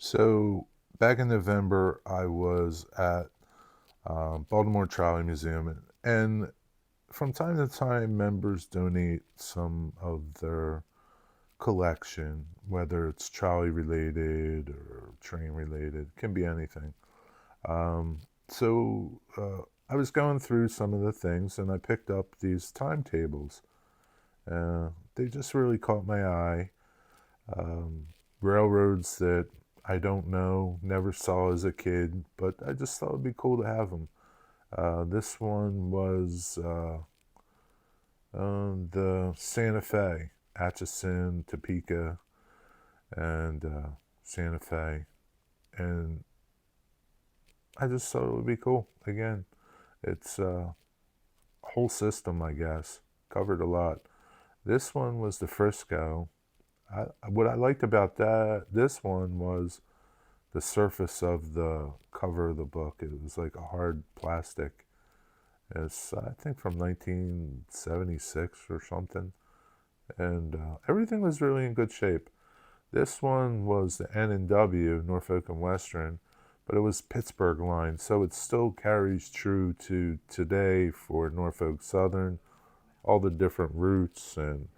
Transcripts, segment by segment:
So back in November, I was at Baltimore Trolley Museum, and from time to time, members donate some of their collection, whether it's trolley related or train related, can be anything. Um, so I was going through some of the things, and I picked up these timetables. They just really caught my eye. Um, Railroads that I don't know, never saw as a kid, but I just thought it'd be cool to have them. This one was the Santa Fe, Atchison, Topeka, and Santa Fe, and I just thought it would be cool. Again, it's a whole system, I guess, covered a lot. This one was the Frisco. What I liked about this one was the surface of the cover of the book. It was like a hard plastic. It's I think from 1976 or something, and everything was really in good shape. This one was the N&W, Norfolk and Western, but it was Pittsburgh line, so it still carries true to today for Norfolk Southern, all the different routes and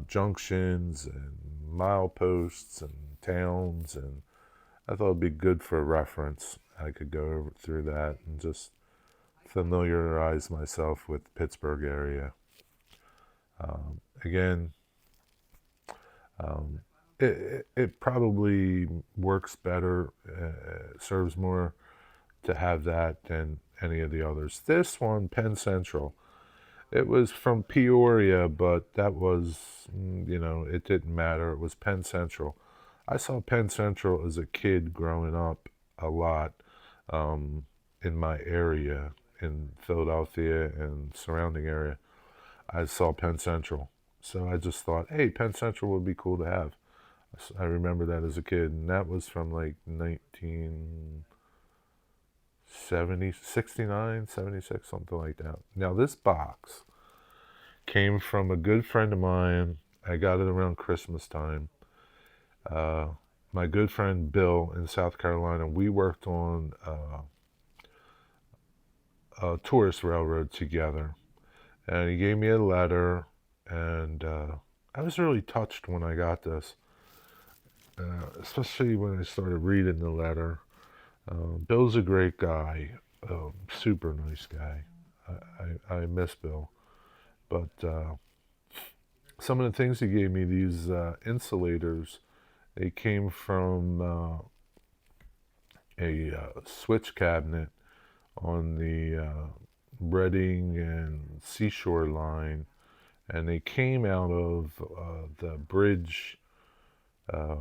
junctions and mileposts and towns, and I thought it'd be good for reference. I could go over through that and just familiarize myself with Pittsburgh area. Again, um, it probably works better, serves more to have that than any of the others. This one, Penn Central, it was from Peoria, but that was, it didn't matter. It was Penn Central. I saw Penn Central as a kid growing up a lot um, in my area in Philadelphia and surrounding area. I saw Penn Central. So I just thought, hey, Penn Central would be cool to have. I remember that as a kid, and that was from like 1970, 69, 76, something like that. Now, this box came from a good friend of mine. I got it around Christmas time. Uh, my good friend Bill in South Carolina, we worked on a tourist railroad together. And he gave me a letter, and I was really touched when I got this, especially when I started reading the letter. Bill's a great guy, super nice guy. I miss Bill. But some of the things he gave me, these insulators, they came from a switch cabinet on the Reading and Seashore line, and they came out of the bridge uh,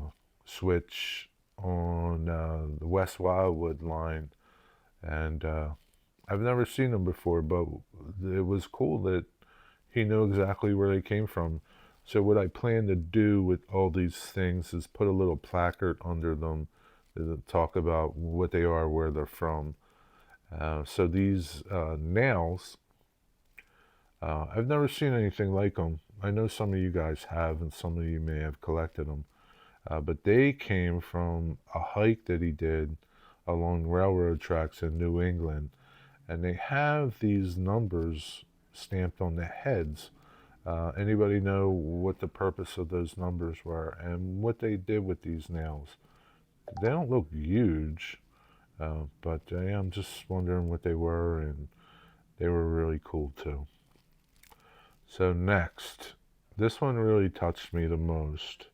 switch on the West Wildwood line. And I've never seen them before, but it was cool that he knew exactly where they came from. So what I plan to do with all these things is put a little placard under them to talk about what they are, where they're from. So these nails, I've never seen anything like them. I know some of you guys have, and some of you may have collected them. But they came from a hike that he did along railroad tracks in New England. And they have these numbers stamped on the heads. Anybody know what the purpose of those numbers were and what they did with these nails? They don't look huge, but I am just wondering what they were, and they were really cool too. So, next, this one really touched me the most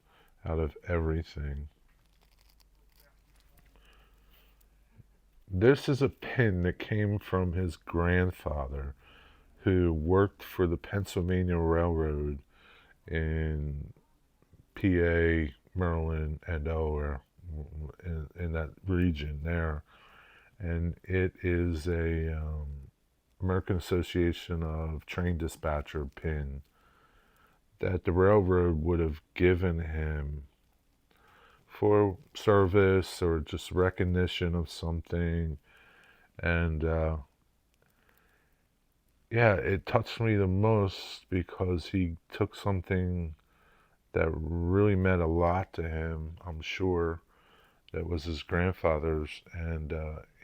out of everything. This is a pin that came from his grandfather who worked for the Pennsylvania Railroad in PA, Maryland, and Delaware, in that region there. And it is a American Association of Train Dispatcher pin that the railroad would have given him for service or just recognition of something. And yeah, it touched me the most because he took something that really meant a lot to him, I'm sure, that was his grandfather's, and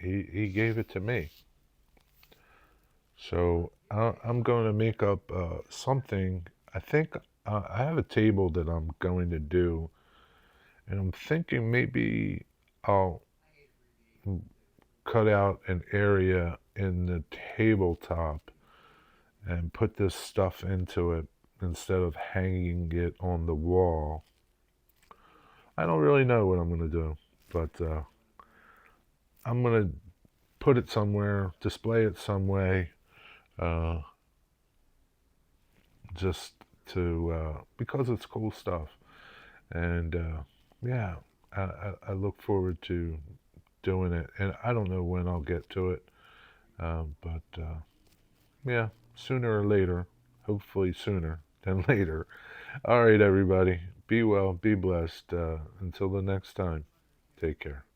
he gave it to me. So I'm going to make up something. I think I have a table that I'm going to do, and I'm thinking maybe I'll cut out an area in the tabletop and put this stuff into it instead of hanging it on the wall. I don't really know what I'm going to do, but I'm going to put it somewhere, display it some way, uh, just to, because it's cool stuff. And yeah, I look forward to doing it. And I don't know when I'll get to it, but yeah, sooner or later, hopefully sooner than later. All right, everybody, be well, be blessed. Until the next time, take care.